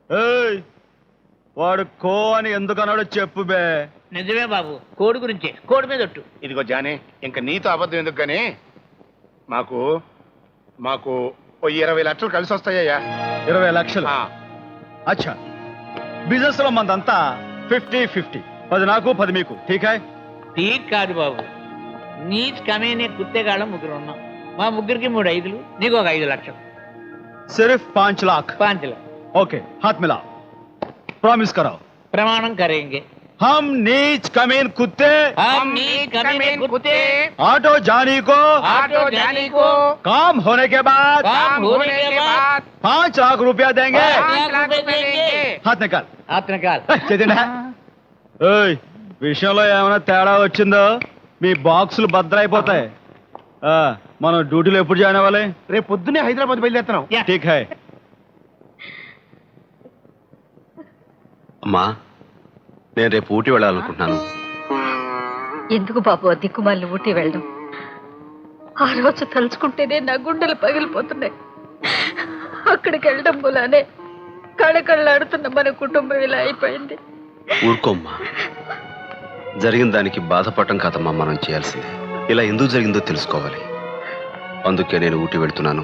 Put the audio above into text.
ఏయ్, వాడు కో అని ఎందుకన్నాడో చెప్పు బే. నిజమే బాబు, కోడి గురించే. కోడి మీద ఒట్టు. ఇదిగో జానీ, ఇంకా నీతో అబద్ధం ఎందుకు గానీ మాకు మాకు ఓ 20 లక్షలు కలిసి వస్తాయ్యా. 20 లక్షలు? అచ్చా, బిజినెస్ లో మందంతా 50-50, 10 నాకు 10 మీకు. ఠీక్ హై? ఠీక్ కాదు బాబు, నీచ్ కమేనే కుత్తేగాళ్ళం ముగ్గురు ఉన్నాం. మా ముగ్గురికి 3 5లు, నీకు ఒక 5 లక్షలు. సిర్ఫ్ 5 लाख. 5 लाख. ओके, हाथ मिलाओ, प्रॉमिस कराओ. प्रमाणम करेंगे. हम नीच कमीन कुत्ते, हम नीच कमीने कुत्ते ऑटो जानी को काम होने के बाद 5 लाख रुपया देंगे. हाथ निकाल. हाथ निकाल. విషయంలో ఏమైనా తేడా వచ్చిందో మీ బాక్సులు భద్రైపోతాయి. మనం డ్యూటీలో ఎప్పుడు జాయిన్ అవ్వాలి? రేపు పొద్దునే హైదరాబాద్ బయలుదేరుతున్నాం. ఠీక్ హై. అమ్మా, నేను రేపు ఊటీ వెళ్ళాలనుకుంటున్నాను. ఎందుకు బాబు ఆ దిక్కుమాలిన ఊటీ వెళ్ళడం? ఆ రోజు తలుచుకుంటేనే నా గుండెలు పగిలిపోతున్నాయి. అక్కడికి వెళ్ళడం మూలానే కళకళలాడుతున్న మన కుటుంబం ఇలా అయిపోయింది. ఊరుకోమ్మా, జరిగిన దానికి బాధపడటం కాదమ్మా మనం చేయాల్సింది. ఇలా ఎందుకు జరిగిందో తెలుసుకోవాలి. అందుకే నేను ఊటీ వెళ్తున్నాను.